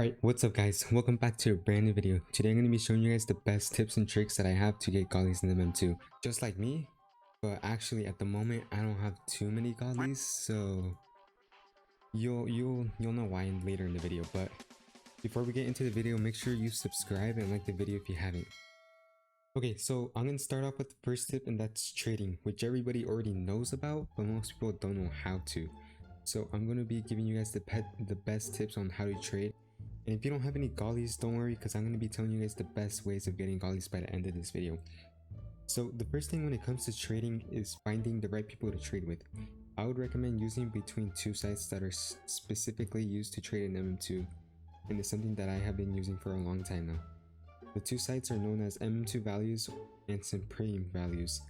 Alright, what's up guys? Welcome back to a brand new video. Today I'm going to be showing you guys the best tips and tricks that I have to get godlies in MM2. Just like me, but actually at the moment I don't have too many godlies, so you'll know why later in the video. But before we get into the video, make sure you subscribe and like the video if you haven't. Okay, so I'm going to start off with the first tip, and that's trading, which everybody already knows about, but most people don't know how to. So I'm going to be giving you guys the best tips on how to trade. And if you don't have any gollies, don't worry, because I'm going to be telling you guys the best ways of getting gollies by the end of this video. So the first thing when it comes to trading is finding the right people to trade with. I would recommend using between two sites that are specifically used to trade in MM2, and it's something that I have been using for a long time now. The two sites are known as MM2 Values and Supreme Values.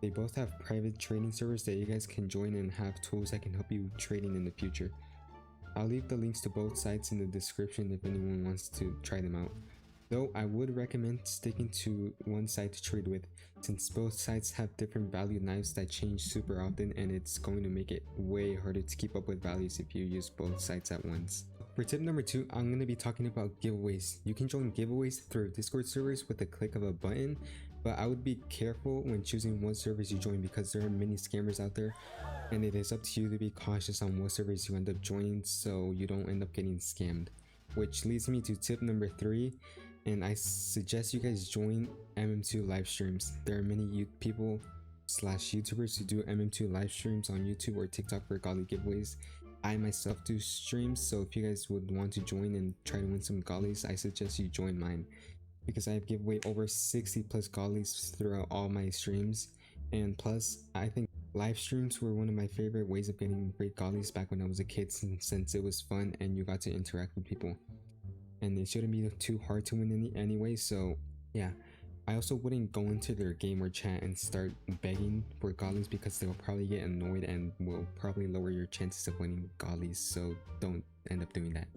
They both have private trading servers that you guys can join and have tools that can help you trading in the future. I'll leave the links to both sites in the description if anyone wants to try them out. Though I would recommend sticking to one site to trade with, since both sites have different value knives that change super often, and it's going to make it way harder to keep up with values if you use both sites at once. For tip number 2, I'm going to be talking about giveaways. You can join giveaways through Discord servers with a click of a button, but I would be careful when choosing what servers you join because there are many scammers out there, and it is up to you to be cautious on what servers you end up joining so you don't end up getting scammed. Which leads me to tip number 3, and I suggest you guys join MM2 live streams. There are many people / YouTubers who do MM2 live streams on YouTube or TikTok for godly giveaways. I myself do streams, so if you guys would want to join and try to win some godlies, I suggest you join mine, because I give away over 60 plus godlies throughout all my streams. And plus, I think live streams were one of my favorite ways of getting great godlies back when I was a kid, since it was fun and you got to interact with people, and it shouldn't be too hard to win anyway. So yeah, I also wouldn't go into their game or chat and start begging for godlies, because they'll probably get annoyed and will probably lower your chances of winning godlies, so don't end up doing that.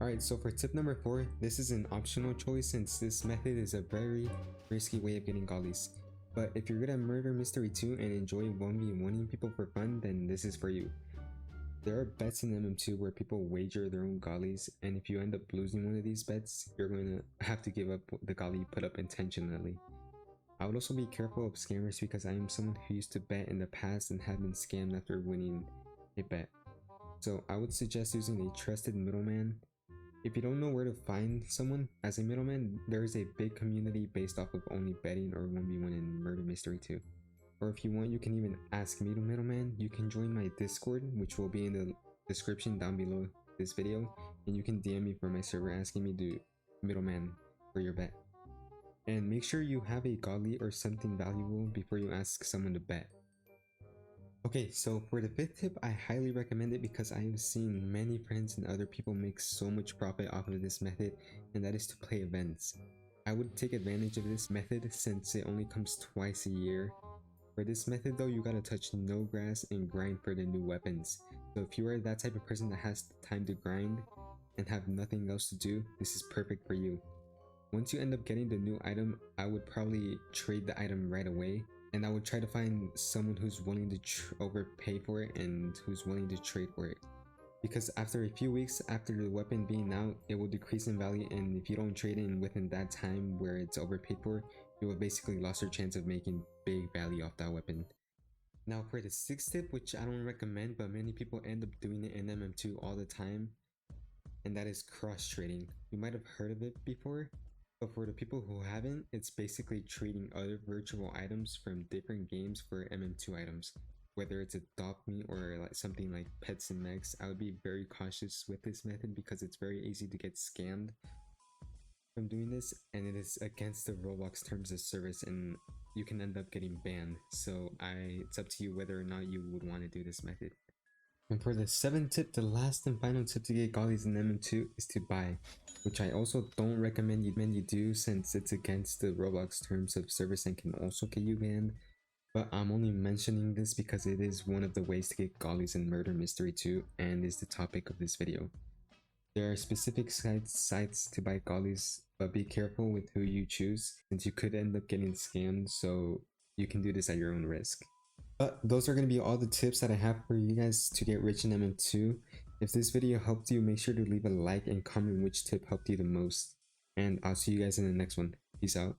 Alright, so for tip number 4, this is an optional choice since this method is a very risky way of getting godlies. But if you're good at Murder Mystery 2 and enjoy 1v1ing people for fun, then this is for you. There are bets in MM2 where people wager their own godlies, and if you end up losing one of these bets, you're going to have to give up the godly you put up intentionally. I would also be careful of scammers, because I am someone who used to bet in the past and have been scammed after winning a bet. So I would suggest using a trusted middleman. If you don't know where to find someone as a middleman, there is a big community based off of only betting or 1v1 in Murder Mystery 2. Or if you want, you can even ask me to middleman. You can join my Discord, which will be in the description down below this video, and you can DM me for my server asking me to middleman for your bet. And make sure you have a godly or something valuable before you ask someone to bet. Okay, so for the 5th tip, I highly recommend it because I have seen many friends and other people make so much profit off of this method, and that is to play events. I would take advantage of this method since it only comes twice a year. For this method though, you gotta touch no grass and grind for the new weapons. So if you are that type of person that has time to grind and have nothing else to do, this is perfect for you. Once you end up getting the new item, I would probably trade the item right away, and I would try to find someone who's willing to overpay for it and who's willing to trade for it. Because after a few weeks after the weapon being out, it will decrease in value, and if you don't trade in within that time where it's overpaid for, you will basically lost your chance of making big value off that weapon. Now for the 6th tip, which I don't recommend, but many people end up doing it in MM2 all the time, and that is cross trading. You might have heard of it before, but for the people who haven't, it's basically trading other virtual items from different games for MM2 items. Whether it's Adopt Me or like something like Pets and Mechs, I would be very cautious with this method because it's very easy to get scammed from doing this, and it is against the Roblox terms of service, and you can end up getting banned. So it's up to you whether or not you would want to do this method. And for the 7th tip, the last and final tip to get godlies in MM2 is to buy, which I also don't recommend you do since it's against the Roblox terms of service and can also get you banned. But I'm only mentioning this because it is one of the ways to get godlies in Murder Mystery 2 and is the topic of this video. There are specific sites to buy godlies, but be careful with who you choose since you could end up getting scammed, so you can do this at your own risk. But those are going to be all the tips that I have for you guys to get rich in MM2. If this video helped you, make sure to leave a like and comment which tip helped you the most. And I'll see you guys in the next one. Peace out.